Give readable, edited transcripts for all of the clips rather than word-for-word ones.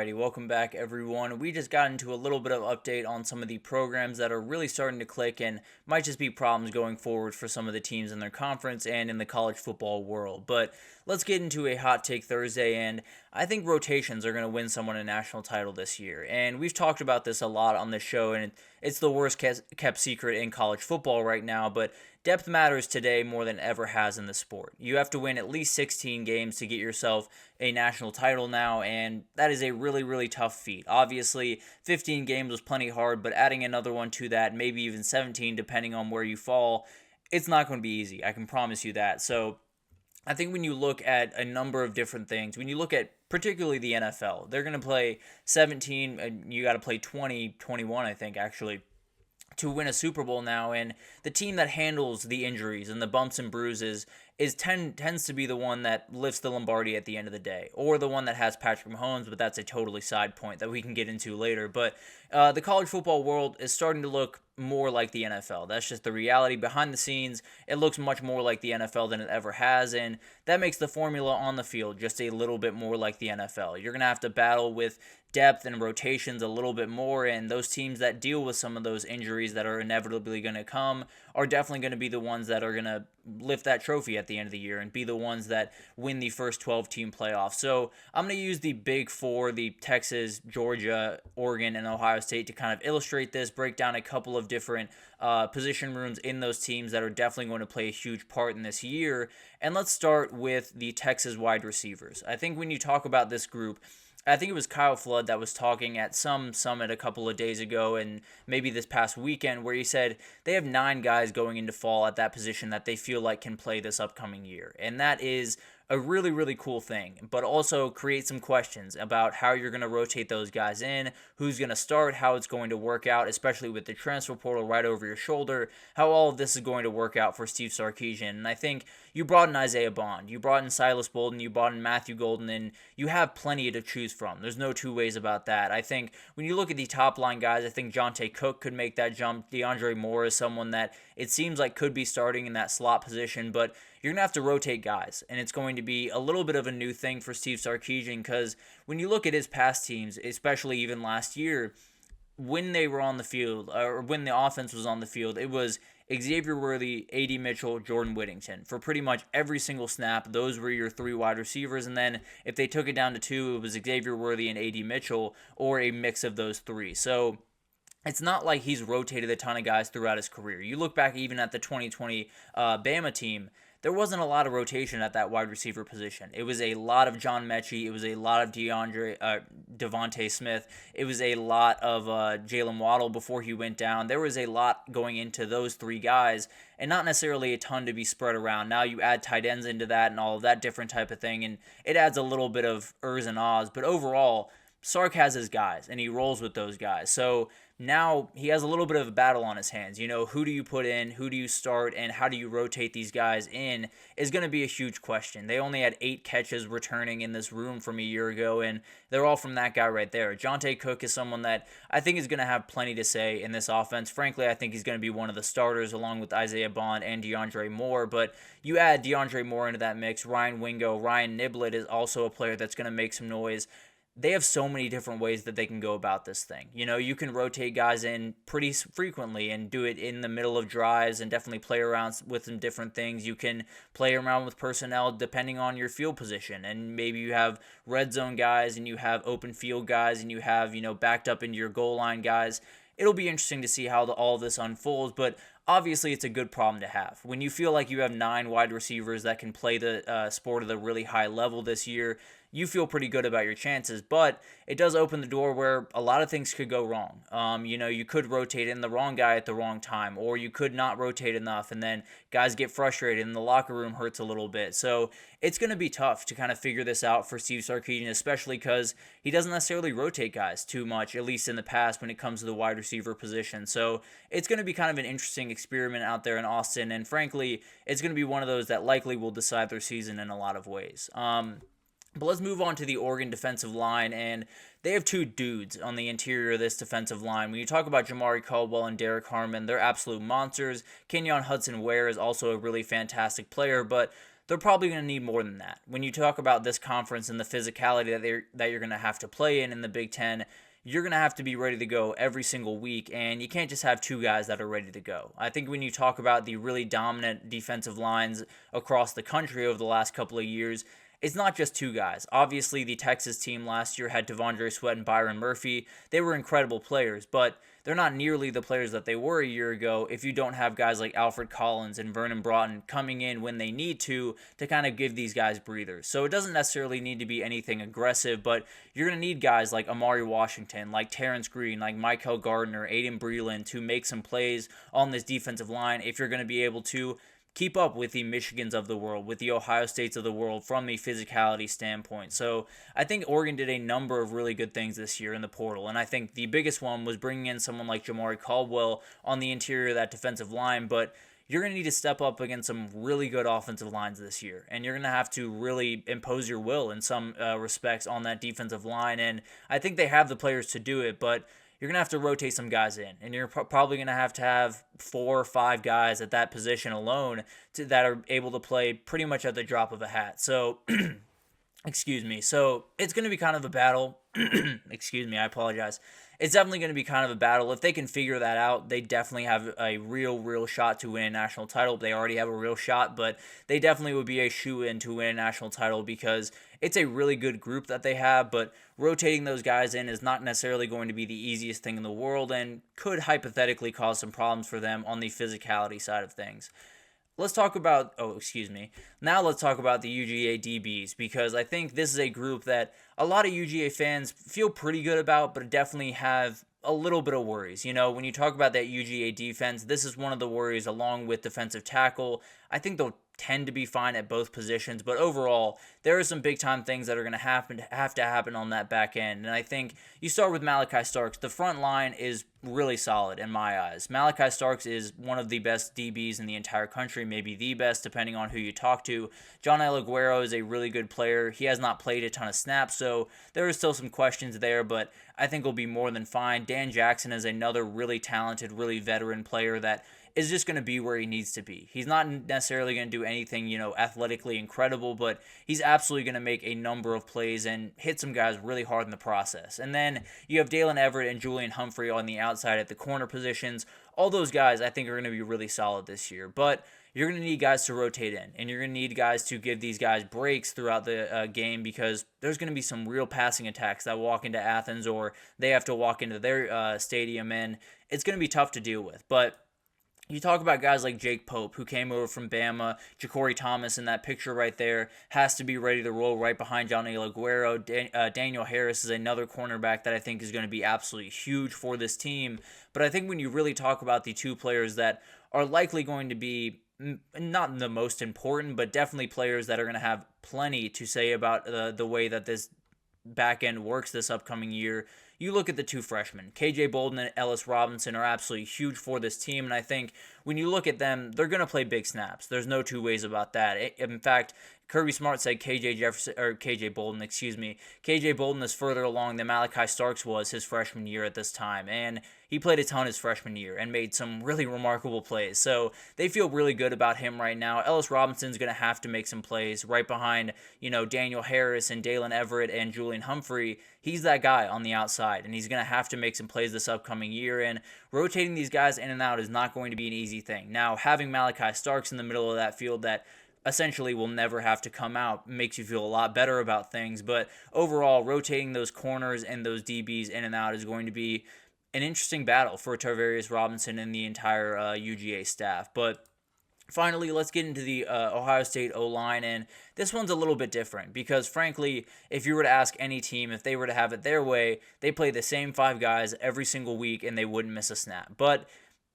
Alrighty, welcome back everyone. We just got into a little bit of update on some of the programs that are really starting to click and might just be problems going forward for some of the teams in their conference and in the college football world. But let's get into a hot take Thursday, and I think rotations are going to win someone a national title this year. And we've talked about this a lot on this show, and it's the worst kept secret in college football right now, but depth matters today more than ever has in the sport. You have to win at least 16 games to get yourself a national title now, and that is a really, really tough feat. Obviously, 15 games was plenty hard, but adding another one to that, maybe even 17, depending on where you fall, it's not going to be easy. I can promise you that. So I think when you look at a number of different things, when you look at particularly the NFL, they're going to play 17, and you got to play 20, 21, I think, actually, to win a Super Bowl now, and the team that handles the injuries and the bumps and bruises tends to be the one that lifts the Lombardi at the end of the day, or the one that has Patrick Mahomes, but that's a totally side point that we can get into later. But the college football world is starting to look more like the NFL. That's just the reality. Behind the scenes, it looks much more like the NFL than it ever has, and that makes the formula on the field just a little bit more like the NFL. You're going to have to battle with depth and rotations a little bit more, and those teams that deal with some of those injuries that are inevitably going to come are definitely going to be the ones that are going to lift that trophy at the end of the year and be the ones that win the first 12-team playoff. So I'm going to use the big four, the Texas, Georgia, Oregon, and Ohio State, to kind of illustrate this, break down a couple of different position rooms in those teams that are definitely going to play a huge part in this year. And let's start with the Texas wide receivers. I think when you talk about this group, I think it was Kyle Flood that was talking at some summit a couple of days ago and maybe this past weekend, where he said they have 9 guys going into fall at that position that they feel like can play this upcoming year. And that is a really, really cool thing, but also create some questions about how you're going to rotate those guys in, who's going to start, how it's going to work out, especially with the transfer portal right over your shoulder, how all of this is going to work out for Steve Sarkisian. And I think you brought in Isaiah Bond, you brought in Silas Bolden, you brought in Matthew Golden, and you have plenty to choose from. There's no two ways about that. I think when you look at the top line guys, I think Jonte Cook could make that jump. DeAndre Moore is someone that it seems like could be starting in that slot position, but you're going to have to rotate guys, and it's going to be a little bit of a new thing for Steve Sarkisian, because when you look at his past teams, especially even last year, when they were on the field, or when the offense was on the field, it was Xavier Worthy, A.D. Mitchell, Jordan Whittington. For pretty much every single snap, those were your 3 wide receivers, and then if they took it down to 2, it was Xavier Worthy and A.D. Mitchell, or a mix of those 3. So it's not like he's rotated a ton of guys throughout his career. You look back even at the 2020 Bama team, there wasn't a lot of rotation at that wide receiver position. It was a lot of John Mechie. It was a lot of Devontae Smith. It was a lot of Jalen Waddle before he went down. There was a lot going into those 3 guys, and not necessarily a ton to be spread around. Now you add tight ends into that and all of that different type of thing, and it adds a little bit of ers and ahs. But overall, Sark has his guys, and he rolls with those guys. So now he has a little bit of a battle on his hands. You know, who do you put in, who do you start, and how do you rotate these guys in is going to be a huge question. They only had 8 catches returning in this room from a year ago, and they're all from that guy right there. Jonte Cook is someone that I think is going to have plenty to say in this offense. Frankly, I think he's going to be one of the starters along with Isaiah Bond and DeAndre Moore, but you add DeAndre Moore into that mix, Ryan Wingo, Ryan Niblett is also a player that's going to make some noise. They have so many different ways that they can go about this thing. You know, you can rotate guys in pretty frequently and do it in the middle of drives and definitely play around with some different things. You can play around with personnel depending on your field position, and maybe you have red zone guys and you have open field guys and you have, backed up into your goal line guys. It'll be interesting to see how all of this unfolds, but obviously it's a good problem to have. When you feel like you have 9 wide receivers that can play the sport at a really high level this year, you feel pretty good about your chances, but it does open the door where a lot of things could go wrong. You could rotate in the wrong guy at the wrong time, or you could not rotate enough, and then guys get frustrated and the locker room hurts a little bit. So it's going to be tough to kind of figure this out for Steve Sarkisian, especially because he doesn't necessarily rotate guys too much, at least in the past when it comes to the wide receiver position. So it's going to be kind of an interesting experiment out there in Austin, and frankly, it's going to be one of those that likely will decide their season in a lot of ways. But let's move on to the Oregon defensive line, and they have 2 dudes on the interior of this defensive line. When you talk about Jamari Caldwell and Derek Harmon, they're absolute monsters. Kenyon Hudson-Ware is also a really fantastic player, but they're probably going to need more than that. When you talk about this conference and the physicality that you're going to have to play in the Big Ten, you're going to have to be ready to go every single week, and you can't just have two guys that are ready to go. I think when you talk about the really dominant defensive lines across the country over the last couple of years, it's not just two guys. Obviously, the Texas team last year had Devondre Sweat and Byron Murphy. They were incredible players, but they're not nearly the players that they were a year ago if you don't have guys like Alfred Collins and Vernon Broughton coming in when they need to kind of give these guys breathers. So it doesn't necessarily need to be anything aggressive, but you're going to need guys like Amari Washington, like Terrence Green, like Michael Gardner, Aiden Breland to make some plays on this defensive line if you're going to be able to keep up with the Michigans of the world, with the Ohio States of the world from the physicality standpoint. So I think Oregon did a number of really good things this year in the portal, and I think the biggest one was bringing in someone like Jamari Caldwell on the interior of that defensive line, but you're going to need to step up against some really good offensive lines this year, and you're going to have to really impose your will in some respects on that defensive line, and I think they have the players to do it, but you're going to have to rotate some guys in, and you're probably going to have 4 or 5 guys at that position alone that are able to play pretty much at the drop of a hat. So, excuse me. So, it's going to be kind of a battle. Excuse me, I apologize. It's definitely going to be kind of a battle. If they can figure that out, they definitely have a real shot to win a national title. They already have a real shot, but they definitely would be a shoe-in to win a national title because it's a really good group that they have, but rotating those guys in is not necessarily going to be the easiest thing in the world and could hypothetically cause some problems for them on the physicality side of things. Let's talk about, now let's talk about the UGA DBs, because I think this is a group that a lot of UGA fans feel pretty good about, but definitely have a little bit of worries. You know, when you talk about that UGA defense, this is one of the worries along with defensive tackle. I think they'll tend to be fine at both positions, but overall, there are some big-time things that are going to have to happen on that back end, and I think you start with Malachi Starks. The front line is really solid in my eyes. Malachi Starks is one of the best DBs in the entire country, maybe the best, depending on who you talk to. John Aguero is a really good player. He has not played a ton of snaps, so there are still some questions there, but I think will be more than fine. Dan Jackson is another really talented, really veteran player that is just going to be where he needs to be. He's not necessarily going to do anything, athletically incredible, but he's absolutely going to make a number of plays and hit some guys really hard in the process. And then you have Dalen Everett and Julian Humphrey on the outside at the corner positions. All those guys I think are going to be really solid this year, but you're going to need guys to rotate in, and you're going to need guys to give these guys breaks throughout the game because there's going to be some real passing attacks that walk into Athens or they have to walk into their stadium, and it's going to be tough to deal with. But you talk about guys like Jake Pope, who came over from Bama. Ja'Cory Thomas in that picture right there has to be ready to roll right behind Johnny Aguero. Daniel Harris is another cornerback that I think is going to be absolutely huge for this team. But I think when you really talk about the two players that are likely going to be not the most important, but definitely players that are going to have plenty to say about the way that this back end works this upcoming year, you look at the two freshmen. KJ Bolden and Ellis Robinson are absolutely huge for this team, and I think when you look at them, they're going to play big snaps. There's no two ways about that. In fact, Kirby Smart said KJ Bolden is further along than Malachi Starks was his freshman year at this time, and he played a ton his freshman year and made some really remarkable plays. So they feel really good about him right now. Ellis Robinson's going to have to make some plays right behind, Daniel Harris and Dalen Everett and Julian Humphrey. He's that guy on the outside, and he's going to have to make some plays this upcoming year, and rotating these guys in and out is not going to be an easy thing. Now, having Malachi Starks in the middle of that field that essentially will never have to come out makes you feel a lot better about things, but overall, rotating those corners and those DBs in and out is going to be an interesting battle for Tarvarius Robinson and the entire UGA staff. But finally, let's get into the Ohio State O-line, and this one's a little bit different because, frankly, if you were to ask any team, if they were to have it their way, they play the same 5 guys every single week and they wouldn't miss a snap. But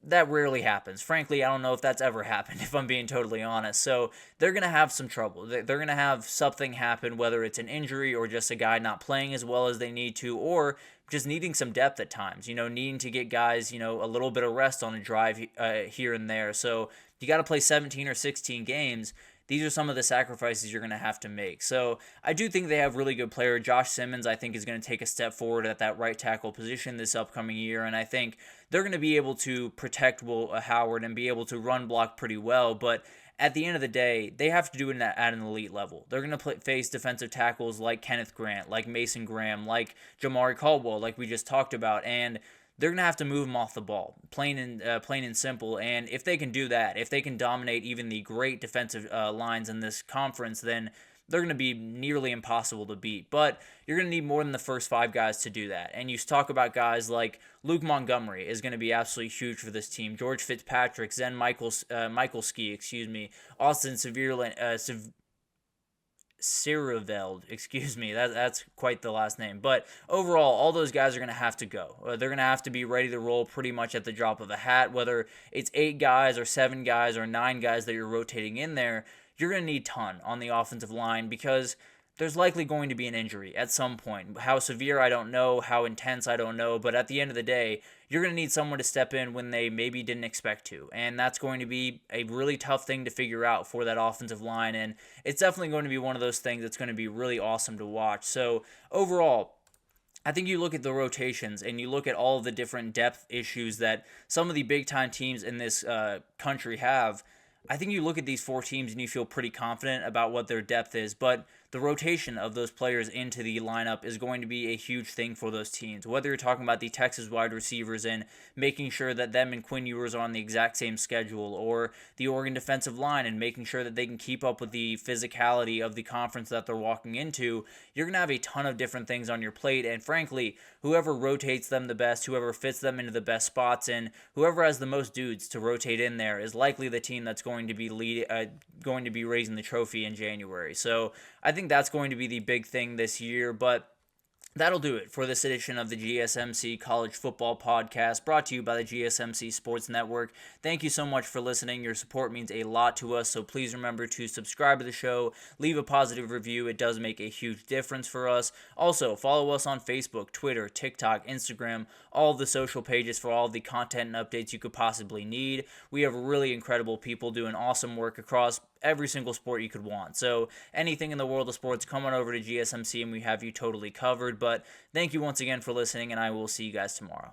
that rarely happens. Frankly, I don't know if that's ever happened, if I'm being totally honest. So they're going to have some trouble. They're going to have something happen, whether it's an injury or just a guy not playing as well as they need to, or just needing some depth at times, needing to get guys, a little bit of rest on a drive here and there. So you got to play 17 or 16 games. These are some of the sacrifices you're going to have to make. So I do think they have really good player. Josh Simmons, I think, is going to take a step forward at that right tackle position this upcoming year, and I think they're going to be able to protect Will Howard and be able to run block pretty well. But at the end of the day, they have to do it at an elite level. They're going to face defensive tackles like Kenneth Grant, like Mason Graham, like Jamari Caldwell, like we just talked about, and they're going to have to move them off the ball, plain and simple. And if they can do that, if they can dominate even the great defensive lines in this conference, then they're going to be nearly impossible to beat. But you're going to need more than the first five guys to do that. And you talk about guys like Luke Montgomery is going to be absolutely huge for this team. George Fitzpatrick, Michael Ski, Austin Sireveld, that's quite the last name. But overall, all those guys are going to have to go. They're going to have to be ready to roll pretty much at the drop of a hat, whether it's 8 guys or 7 guys or 9 guys that you're rotating in there. You're going to need a ton on the offensive line because there's likely going to be an injury at some point. How severe, I don't know. How intense, I don't know. But at the end of the day, you're going to need someone to step in when they maybe didn't expect to. And that's going to be a really tough thing to figure out for that offensive line. And it's definitely going to be one of those things that's going to be really awesome to watch. So overall, I think you look at the rotations and you look at all of the different depth issues that some of the big-time teams in this country have. I think you look at these 4 teams and you feel pretty confident about what their depth is, but the rotation of those players into the lineup is going to be a huge thing for those teams. Whether you're talking about the Texas wide receivers and making sure that them and Quinn Ewers are on the exact same schedule, or the Oregon defensive line and making sure that they can keep up with the physicality of the conference that they're walking into, you're going to have a ton of different things on your plate, and frankly, whoever rotates them the best, whoever fits them into the best spots, and whoever has the most dudes to rotate in there is likely the team that's going to be raising the trophy in January. So I think that's going to be the big thing this year, but that'll do it for this edition of the GSMC College Football Podcast, brought to you by the GSMC Sports Network. Thank you so much for listening. Your support means a lot to us, so please remember to subscribe to the show, leave a positive review. It does make a huge difference for us. Also, follow us on Facebook, Twitter, TikTok, Instagram, all of the social pages for all of the content and updates you could possibly need. We have really incredible people doing awesome work across every single sport you could want. So anything in the world of sports, come on over to GSMC and we have you totally covered. But thank you once again for listening, and I will see you guys tomorrow.